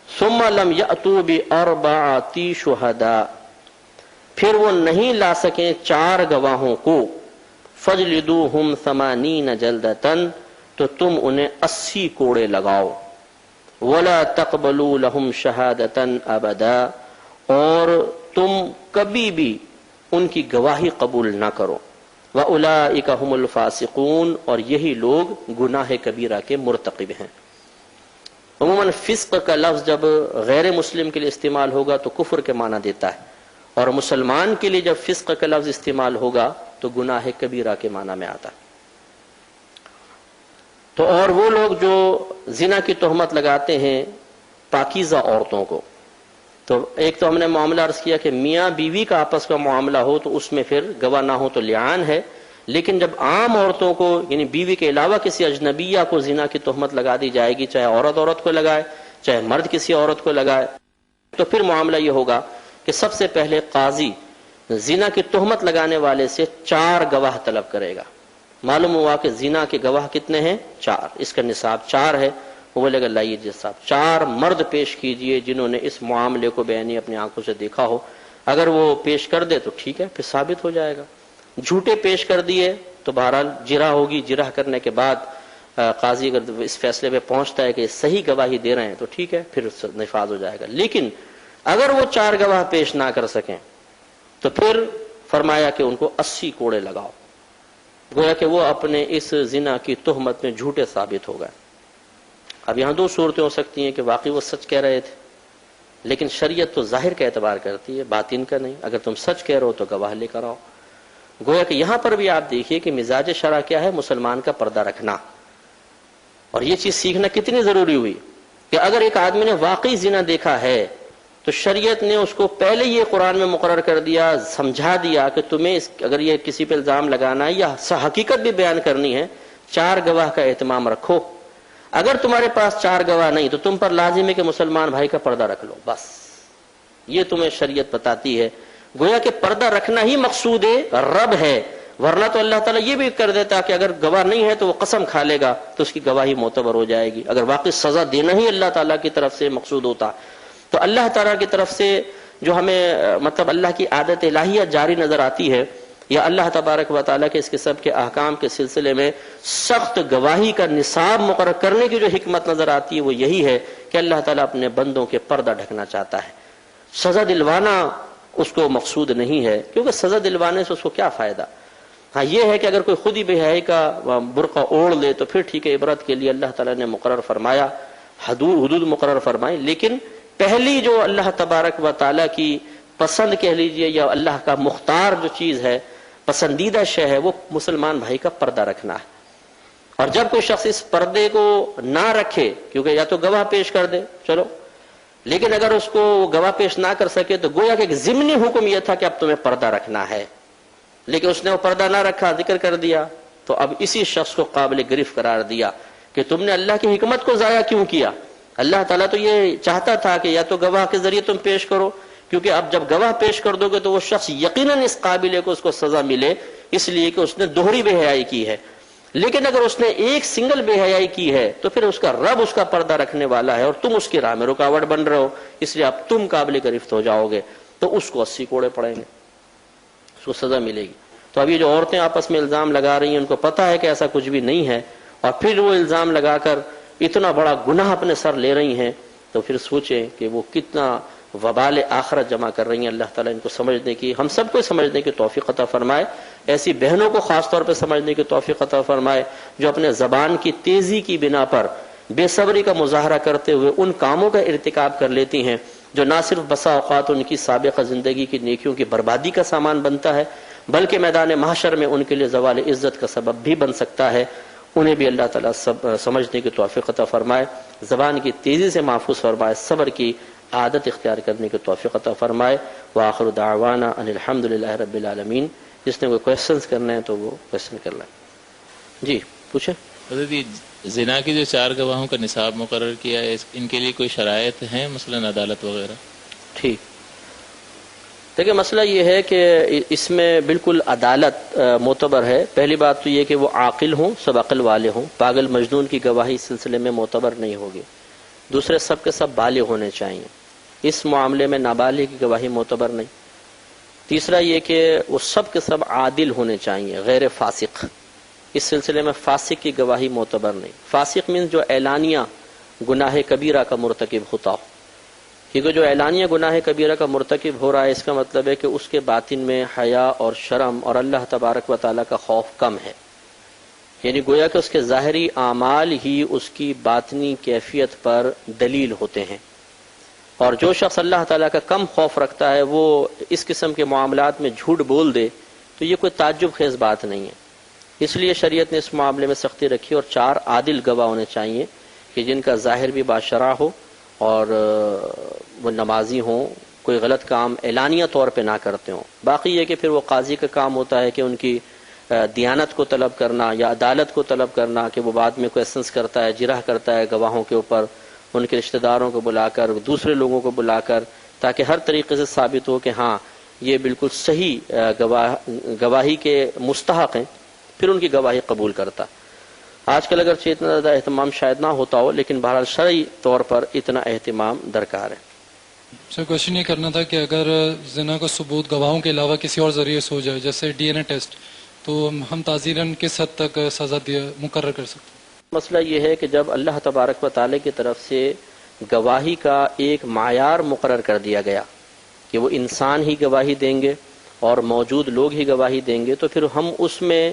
ثم لم یأتوا بأربعۃ شہداء، پھر وہ نہیں لا سکیں 4 گواہوں کو، فجلدوہم 80 جلدۃ، تو تم انہیں 80 کوڑے لگاؤ، ولا تقبلوا لہم شہادۃ ابدا، اور تم کبھی بھی ان کی گواہی قبول نہ کرو، وَأُولَٰئِكَ هُمُ الْفَاسِقُونَ، اور یہی لوگ گناہ کبیرہ کے مرتکب ہیں۔ عموماً فسق کا لفظ جب غیر مسلم کے لیے استعمال ہوگا تو کفر کے معنی دیتا ہے، اور مسلمان کے لیے جب فسق کا لفظ استعمال ہوگا تو گناہ کبیرہ کے معنی میں آتا ہے۔ تو اور وہ لوگ جو زنا کی تہمت لگاتے ہیں پاکیزہ عورتوں کو، تو ایک تو ہم نے معاملہ عرض کیا کہ میاں بیوی کا آپس کا معاملہ ہو تو اس میں پھر گواہ نہ ہو تو لعان ہے، لیکن جب عام عورتوں کو یعنی بیوی کے علاوہ کسی اجنبیہ کو زنا کی تہمت لگا دی جائے گی، چاہے عورت کو لگائے چاہے مرد کسی عورت کو لگائے، تو پھر معاملہ یہ ہوگا کہ سب سے پہلے قاضی زنا کی تہمت لگانے والے سے 4 گواہ طلب کرے گا۔ معلوم ہوا کہ زنا کے گواہ کتنے ہیں؟ 4، اس کا نصاب 4 ہے۔ وہ بولے گا لائیے جی صاحب 4 مرد پیش کیجئے جنہوں نے اس معاملے کو بعینی اپنی آنکھوں سے دیکھا ہو۔ اگر وہ پیش کر دے تو ٹھیک ہے، پھر ثابت ہو جائے گا۔ جھوٹے پیش کر دیے تو بہرحال جرح ہوگی، جرح کرنے کے بعد قاضی اگر اس فیصلے پہ پہنچتا ہے کہ صحیح گواہی دے رہے ہیں تو ٹھیک ہے، پھر نفاذ ہو جائے گا۔ لیکن اگر وہ 4 گواہ پیش نہ کر سکیں تو پھر فرمایا کہ ان کو 80 کوڑے لگاؤ، گویا کہ وہ اپنے اس زنا کی تہمت میں جھوٹے ثابت ہو گئے۔ اب یہاں 2 صورتیں ہو سکتی ہیں کہ واقعی وہ سچ کہہ رہے تھے، لیکن شریعت تو ظاہر کا اعتبار کرتی ہے، باطن کا نہیں۔ اگر تم سچ کہہ رہے ہو تو گواہ لے کر آؤ۔ گویا کہ یہاں پر بھی آپ دیکھیے کہ مزاج شرع کیا ہے؟ مسلمان کا پردہ رکھنا۔ اور یہ چیز سیکھنا کتنی ضروری ہوئی کہ اگر ایک آدمی نے واقعی زنا دیکھا ہے تو شریعت نے اس کو پہلے یہ قرآن میں مقرر کر دیا، سمجھا دیا کہ تمہیں اگر یہ کسی پہ الزام لگانا ہے یا حقیقت بھی بیان کرنی ہے، 4 گواہ کا اہتمام رکھو۔ اگر تمہارے پاس 4 گواہ نہیں تو تم پر لازم ہے کہ مسلمان بھائی کا پردہ رکھ لو، بس یہ تمہیں شریعت بتاتی ہے۔ گویا کہ پردہ رکھنا ہی مقصود رب ہے، ورنہ تو اللہ تعالیٰ یہ بھی کر دیتا کہ اگر گواہ نہیں ہے تو وہ قسم کھا لے گا تو اس کی گواہی معتبر ہو جائے گی۔ اگر واقعی سزا دینا ہی اللہ تعالیٰ کی طرف سے مقصود ہوتا تو اللہ تعالیٰ کی طرف سے جو ہمیں مطلب اللہ کی عادت الہیہ جاری نظر آتی ہے، یا اللہ تبارک و تعالیٰ کے اس قسم کے احکام کے سلسلے میں سخت گواہی کا نصاب مقرر کرنے کی جو حکمت نظر آتی ہے وہ یہی ہے کہ اللہ تعالیٰ اپنے بندوں کے پردہ ڈھکنا چاہتا ہے۔ سزا دلوانا اس کو مقصود نہیں ہے، کیونکہ سزا دلوانے سے اس کو کیا فائدہ؟ ہاں یہ ہے کہ اگر کوئی خود ہی بے حیائی کا برقع اوڑھ لے تو پھر ٹھیک ہے، عبرت کے لیے اللہ تعالیٰ نے مقرر فرمایا، حدود مقرر فرمائی، لیکن پہلی جو اللہ تبارک و تعالیٰ کی پسند کہہ لیجئے یا اللہ کا مختار جو چیز ہے، پسندیدہ شے ہے، وہ مسلمان بھائی کا پردہ رکھنا ہے۔ اور جب کوئی شخص اس پردے کو نہ رکھے، کیونکہ یا تو گواہ پیش کر دے چلو، لیکن اگر اس کو گواہ پیش نہ کر سکے تو گویا کہ ایک ضمنی حکم یہ تھا کہ اب تمہیں پردہ رکھنا ہے، لیکن اس نے وہ پردہ نہ رکھا، ذکر کر دیا، تو اب اسی شخص کو قابل گرفت قرار دیا کہ تم نے اللہ کی حکمت کو ضائع کیوں کیا۔ اللہ تعالیٰ تو یہ چاہتا تھا کہ یا تو گواہ کے ذریعے تم پیش کرو، کیونکہ اب جب گواہ پیش کر دو گے تو وہ شخص یقیناً اس قابل ہے کہ اس کو سزا ملے، اس لیے کہ اس نے دوہری بے حیائی کی ہے۔ لیکن اگر اس نے ایک سنگل بے حیائی کی ہے تو پھر اس کا رب اس کا پردہ رکھنے والا ہے اور تم اس کی راہ میں رکاوٹ بن رہے ہو، اس لیے اب تم قابل گرفت ہو جاؤ گے، تو اس کو 80 کوڑے پڑیں گے، اس کو سزا ملے گی۔ تو اب یہ جو عورتیں آپس میں الزام لگا رہی ہیں ان کو پتہ ہے کہ ایسا کچھ بھی نہیں ہے، اور پھر وہ الزام لگا کر اتنا بڑا گناہ اپنے سر لے رہی ہیں، تو پھر سوچیں کہ وہ کتنا وبال آخرت جمع کر رہی ہیں۔ اللہ تعالیٰ ان کو سمجھنے کی، ہم سب کو سمجھنے کی توفیق عطا فرمائے، ایسی بہنوں کو خاص طور پہ سمجھنے کی توفیق عطا فرمائے جو اپنے زبان کی تیزی کی بنا پر بے صبری کا مظاہرہ کرتے ہوئے ان کاموں کا ارتکاب کر لیتی ہیں جو نہ صرف بسا اوقات ان کی سابقہ زندگی کی نیکیوں کی بربادی کا سامان بنتا ہے، بلکہ میدان محشر میں ان کے لیے زوال عزت کا سبب بھی بن سکتا ہے۔ انہیں بھی اللہ تعالیٰ سمجھنے کی توفیق عطا فرمائے، زبان کی تیزی سے محفوظ فرمائے، صبر کی عادت اختیار کرنے کی توفیق عطا فرمائے۔ وآخر دعوانا ان الحمدللہ رب العالمین۔ جس نے کوئی کویسچنز کرنا ہے تو وہ کویسچن کر لیں۔ جی پوچھیں۔ حضرت زنا کی جو 4 گواہوں کا نصاب مقرر کیا ہے، ان کے لیے کوئی شرائط ہیں، مثلا عدالت وغیرہ؟ ٹھیک، دیکھیں مسئلہ یہ ہے کہ اس میں بالکل عدالت معتبر ہے۔ پہلی بات تو یہ کہ وہ عاقل ہوں، سب عقل والے ہوں، پاگل مجنون کی گواہی اس سلسلے میں معتبر نہیں ہوگی۔ دوسرے سب کے سب بالغ ہونے چاہیے، اس معاملے میں نابالغ کی گواہی معتبر نہیں۔ تیسرا یہ کہ وہ سب کے سب عادل ہونے چاہیے، غیر فاسق، اس سلسلے میں فاسق کی گواہی معتبر نہیں۔ فاسق مینس جو اعلانیہ گناہ کبیرہ کا مرتکب ہوتا ہو، کیونکہ جو اعلانیہ گناہ کبیرہ کا مرتکب ہو رہا ہے اس کا مطلب ہے کہ اس کے باطن میں حیا اور شرم اور اللہ تبارک و تعالیٰ کا خوف کم ہے، یعنی گویا کہ اس کے ظاہری اعمال ہی اس کی باطنی کیفیت پر دلیل ہوتے ہیں۔ اور جو شخص اللہ تعالیٰ کا کم خوف رکھتا ہے وہ اس قسم کے معاملات میں جھوٹ بول دے تو یہ کوئی تعجب خیز بات نہیں ہے۔ اس لیے شریعت نے اس معاملے میں سختی رکھی اور 4 عادل گواہ ہونے چاہیے کہ جن کا ظاہر بھی باشرع ہو اور وہ نمازی ہوں، کوئی غلط کام اعلانیہ طور پہ نہ کرتے ہوں۔ باقی یہ کہ پھر وہ قاضی کا کام ہوتا ہے کہ ان کی دیانت کو طلب کرنا یا عدالت کو طلب کرنا کہ وہ بعد میں کویسچنس کرتا ہے، جرح کرتا ہے گواہوں کے اوپر، ان کے رشتہ داروں کو بلا کر، دوسرے لوگوں کو بلا کر، تاکہ ہر طریقے سے ثابت ہو کہ ہاں یہ بالکل صحیح گواہی کے مستحق ہیں، پھر ان کی گواہی قبول کرتا۔ آج کل اگرچہ اتنا زیادہ اہتمام شاید نہ ہوتا ہو، لیکن بہرحال شرعی طور پر اتنا اہتمام درکار ہے۔ سر کوشچن یہ کرنا تھا کہ اگر زنا کا ثبوت گواہوں کے علاوہ کسی اور ذریعے سے ہو جائے، جیسے ڈی این اے ٹیسٹ، تو ہم تعزیراً کس حد تک سزا مقرر کر سکتے ہیں؟ مسئلہ یہ ہے کہ جب اللہ تبارک و تعالی کی طرف سے گواہی کا ایک معیار مقرر کر دیا گیا کہ وہ انسان ہی گواہی دیں گے اور موجود لوگ ہی گواہی دیں گے، تو پھر ہم اس میں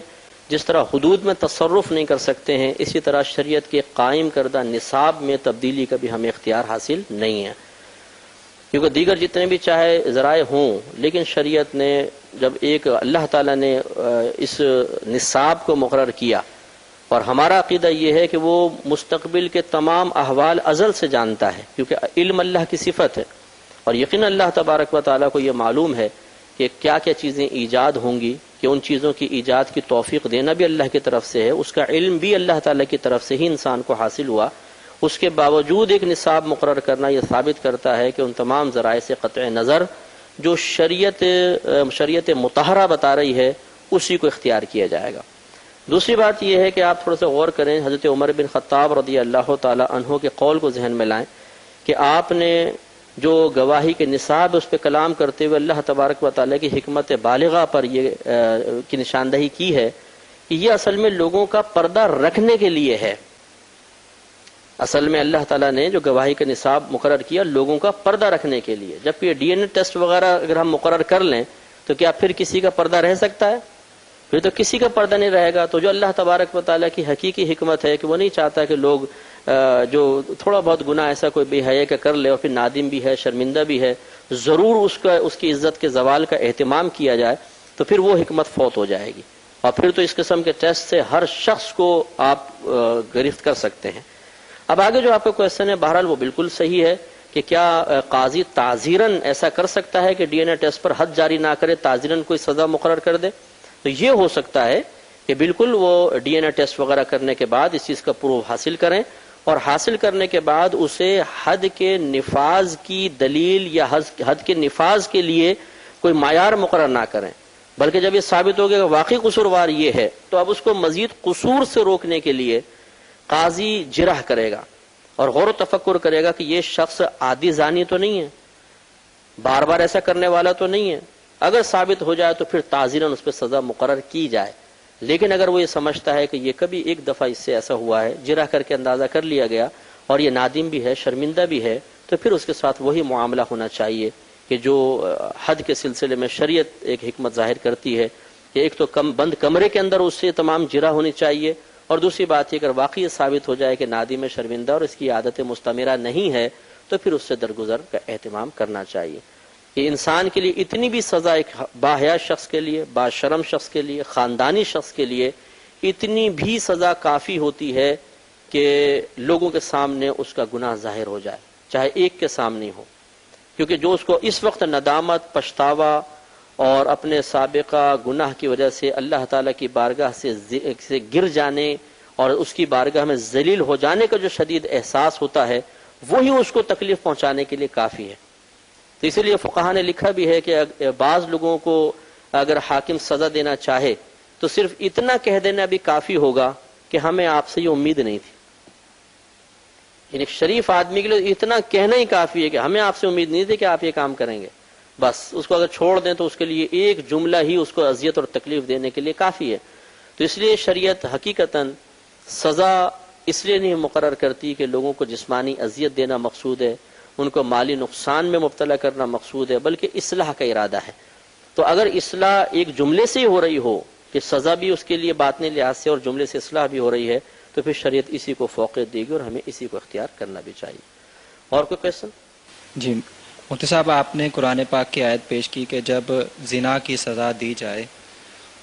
جس طرح حدود میں تصرف نہیں کر سکتے ہیں، اسی طرح شریعت کے قائم کردہ نصاب میں تبدیلی کا بھی ہمیں اختیار حاصل نہیں ہے، کیونکہ دیگر جتنے بھی چاہے ذرائع ہوں، لیکن شریعت نے جب ایک اللہ تعالیٰ نے اس نصاب کو مقرر کیا، اور ہمارا عقیدہ یہ ہے کہ وہ مستقبل کے تمام احوال ازل سے جانتا ہے، کیونکہ علم اللہ کی صفت ہے، اور یقینا اللہ تبارک و تعالیٰ کو یہ معلوم ہے کہ کیا کیا چیزیں ایجاد ہوں گی، کہ ان چیزوں کی ایجاد کی توفیق دینا بھی اللہ کی طرف سے ہے، اس کا علم بھی اللہ تعالیٰ کی طرف سے ہی انسان کو حاصل ہوا۔ اس کے باوجود ایک نصاب مقرر کرنا یہ ثابت کرتا ہے کہ ان تمام ذرائع سے قطع نظر جو شریعت مطہرہ بتا رہی ہے اسی کو اختیار کیا جائے گا۔ دوسری بات یہ ہے کہ آپ تھوڑا سا غور کریں، حضرت عمر بن خطاب رضی اللہ تعالی عنہ کے قول کو ذہن میں لائیں کہ آپ نے جو گواہی کے نصاب اس پہ کلام کرتے ہوئے اللہ تبارک و تعالیٰ کی حکمت بالغہ پر یہ کی نشاندہی کی ہے کہ یہ اصل میں لوگوں کا پردہ رکھنے کے لیے ہے۔ اصل میں اللہ تعالیٰ نے جو گواہی کا نصاب مقرر کیا لوگوں کا پردہ رکھنے کے لیے، جبکہ یہ ڈی این اے ٹیسٹ وغیرہ اگر ہم مقرر کر لیں تو کیا پھر کسی کا پردہ رہ سکتا ہے؟ پھر تو کسی کا پردہ نہیں رہے گا۔ تو جو اللہ تبارک و تعالیٰ کی حقیقی حکمت ہے کہ وہ نہیں چاہتا کہ لوگ جو تھوڑا بہت گناہ ایسا کوئی بے حیائی کا کر لے اور پھر نادم بھی ہے، شرمندہ بھی ہے، ضرور اس کی عزت کے زوال کا اہتمام کیا جائے، تو پھر وہ حکمت فوت ہو جائے گی، اور پھر تو اس قسم کے ٹیسٹ سے ہر شخص کو آپ گرفت کر سکتے ہیں۔ اب آگے جو آپ کا کویشچن ہے، بہرحال وہ بالکل صحیح ہے کہ کیا قاضی تعزیراً ایسا کر سکتا ہے کہ ڈی این اے ٹیسٹ پر حد جاری نہ کرے، تعزیراً کوئی سزا مقرر کر دے؟ تو یہ ہو سکتا ہے کہ بالکل وہ ڈی این اے ٹیسٹ وغیرہ کرنے کے بعد اس چیز کا پروف حاصل کریں، اور حاصل کرنے کے بعد اسے حد کے نفاذ کی دلیل یا حد کے نفاذ کے لیے کوئی معیار مقرر نہ کریں، بلکہ جب یہ ثابت ہو گیا کہ واقعی قصوروار یہ ہے تو اب اس کو مزید قصور سے روکنے کے لیے قاضی جرح کرے گا اور غور و تفکر کرے گا کہ یہ شخص عادی زانی تو نہیں ہے، بار بار ایسا کرنے والا تو نہیں ہے۔ اگر ثابت ہو جائے تو پھر تعزیراً اس پہ سزا مقرر کی جائے، لیکن اگر وہ یہ سمجھتا ہے کہ یہ کبھی ایک دفعہ اس سے ایسا ہوا ہے، جرح کر کے اندازہ کر لیا گیا اور یہ نادم بھی ہے، شرمندہ بھی ہے، تو پھر اس کے ساتھ وہی معاملہ ہونا چاہیے کہ جو حد کے سلسلے میں شریعت ایک حکمت ظاہر کرتی ہے کہ ایک تو بند کمرے کے اندر اس سے تمام جرح ہونی چاہیے، اور دوسری بات یہ اگر واقعی ثابت ہو جائے کہ نادم شرمندہ اور اس کی عادت مستمرہ نہیں ہے تو پھر اس سے درگزر کا اہتمام کرنا چاہیے۔ کہ انسان کے لیے اتنی بھی سزا ایک باحیا شخص کے لیے، باشرم شخص کے لیے، خاندانی شخص کے لیے اتنی بھی سزا کافی ہوتی ہے کہ لوگوں کے سامنے اس کا گناہ ظاہر ہو جائے، چاہے ایک کے سامنے ہو، کیونکہ جو اس کو اس وقت ندامت، پچھتاوا اور اپنے سابقہ گناہ کی وجہ سے اللہ تعالیٰ کی بارگاہ سے گر جانے اور اس کی بارگاہ میں ذلیل ہو جانے کا جو شدید احساس ہوتا ہے وہی اس کو تکلیف پہنچانے کے لیے کافی ہے۔ تو اسی لیے فقہاء نے لکھا بھی ہے کہ بعض لوگوں کو اگر حاکم سزا دینا چاہے تو صرف اتنا کہہ دینا بھی کافی ہوگا کہ ہمیں آپ سے یہ امید نہیں تھی، یعنی شریف آدمی کے لیے اتنا کہنا ہی کافی ہے کہ ہمیں آپ سے امید نہیں تھی کہ آپ یہ کام کریں گے، بس اس کو اگر چھوڑ دیں تو اس کے لیے ایک جملہ ہی اس کو اذیت اور تکلیف دینے کے لیے کافی ہے۔ تو اس لیے شریعت حقیقتاً سزا اس لیے نہیں مقرر کرتی کہ لوگوں کو جسمانی اذیت دینا مقصود ہے، ان کو مالی نقصان میں مبتلا کرنا مقصود ہے، بلکہ اصلاح کا ارادہ ہے۔ تو اگر اصلاح ایک جملے سے ہی ہو رہی ہو کہ سزا بھی اس کے لیے باطنی لحاظ سے اور جملے سے اصلاح بھی ہو رہی ہے تو پھر شریعت اسی کو فوقیت دے گی اور ہمیں اسی کو اختیار کرنا بھی چاہیے۔ اور کوئی کویشچن؟ جی مفتی صاحب، آپ نے قرآن پاک کی آیت پیش کی کہ جب زنا کی سزا دی جائے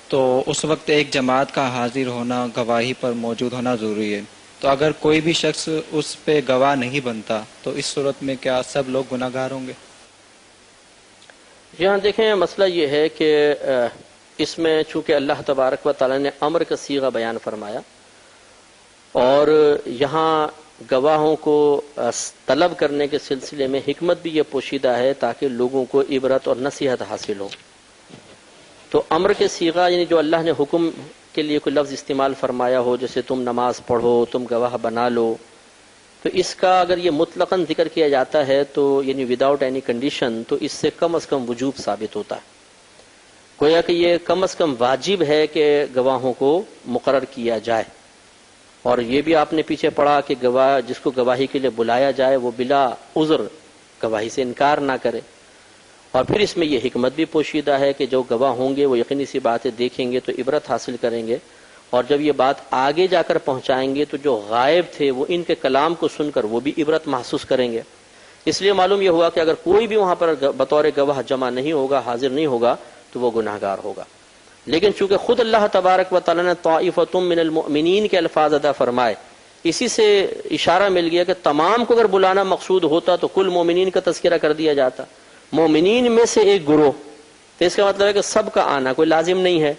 تو اس وقت ایک جماعت کا حاضر ہونا، گواہی پر موجود ہونا ضروری ہے، تو اگر کوئی بھی شخص اس پہ گواہ نہیں بنتا تو اس صورت میں کیا سب لوگ گناہ گار ہوں گے؟ یہاں دیکھیں مسئلہ یہ ہے کہ اس میں چونکہ اللہ تبارک و تعالی نے امر کا صیغہ بیان فرمایا اور یہاں گواہوں کو طلب کرنے کے سلسلے میں حکمت بھی یہ پوشیدہ ہے تاکہ لوگوں کو عبرت اور نصیحت حاصل ہو. تو امر کے صیغہ یعنی جو اللہ نے حکم کے لیے کوئی لفظ استعمال فرمایا ہو، جیسے تم نماز پڑھو، تم گواہ بنا لو، تو اس کا اگر یہ مطلقاً ذکر کیا جاتا ہے تو یعنی وداؤٹ اینی کنڈیشن، تو اس سے کم از کم وجوب ثابت ہوتا ہے. گویا کہ یہ کم از کم واجب ہے کہ گواہوں کو مقرر کیا جائے. اور یہ بھی آپ نے پیچھے پڑھا کہ گواہ جس کو گواہی کے لیے بلایا جائے وہ بلا عذر گواہی سے انکار نہ کرے. اور پھر اس میں یہ حکمت بھی پوشیدہ ہے کہ جو گواہ ہوں گے وہ یقینی سی باتیں دیکھیں گے تو عبرت حاصل کریں گے، اور جب یہ بات آگے جا کر پہنچائیں گے تو جو غائب تھے وہ ان کے کلام کو سن کر وہ بھی عبرت محسوس کریں گے. اس لیے معلوم یہ ہوا کہ اگر کوئی بھی وہاں پر بطور گواہ جمع نہیں ہوگا، حاضر نہیں ہوگا، تو وہ گناہ گار ہوگا. لیکن چونکہ خود اللہ تبارک و تعالی نے طائفتم من المؤمنین کے الفاظ ادا فرمائے، اسی سے اشارہ مل گیا کہ تمام کو اگر بلانا مقصود ہوتا تو کل مومنین کا تذکرہ کر دیا جاتا. مومنین میں سے ایک گروہ، تو اس کا مطلب ہے کہ سب کا آنا کوئی لازم نہیں ہے.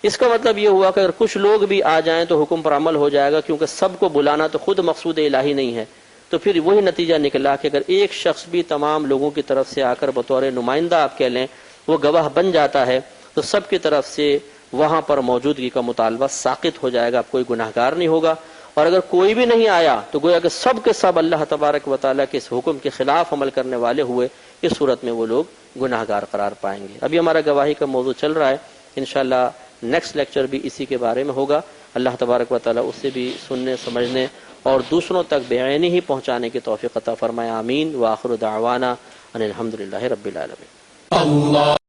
اس کا مطلب یہ ہوا کہ اگر کچھ لوگ بھی آ جائیں تو حکم پر عمل ہو جائے گا، کیونکہ سب کو بلانا تو خود مقصود الہی نہیں ہے. تو پھر وہی نتیجہ نکلا کہ اگر ایک شخص بھی تمام لوگوں کی طرف سے آ کر بطور نمائندہ آپ کہہ لیں وہ گواہ بن جاتا ہے تو سب کی طرف سے وہاں پر موجودگی کا مطالبہ ساقط ہو جائے گا، کوئی گناہ گار نہیں ہوگا. اور اگر کوئی بھی نہیں آیا تو گویا کہ سب کے سب اللہ تبارک و تعالیٰ کے اس حکم کے خلاف عمل کرنے والے ہوئے. اس صورت میں وہ لوگ گناہ گار قرار پائیں گے. ابھی ہمارا گواہی کا موضوع چل رہا ہے، انشاءاللہ نیکسٹ لیکچر بھی اسی کے بارے میں ہوگا. اللہ تبارک و تعالیٰ اس سے بھی سننے، سمجھنے اور دوسروں تک بعینی ہی پہنچانے کی توفیق عطا فرمائے. آمین. وآخر دعوانا ان الحمدللہ رب العالمین.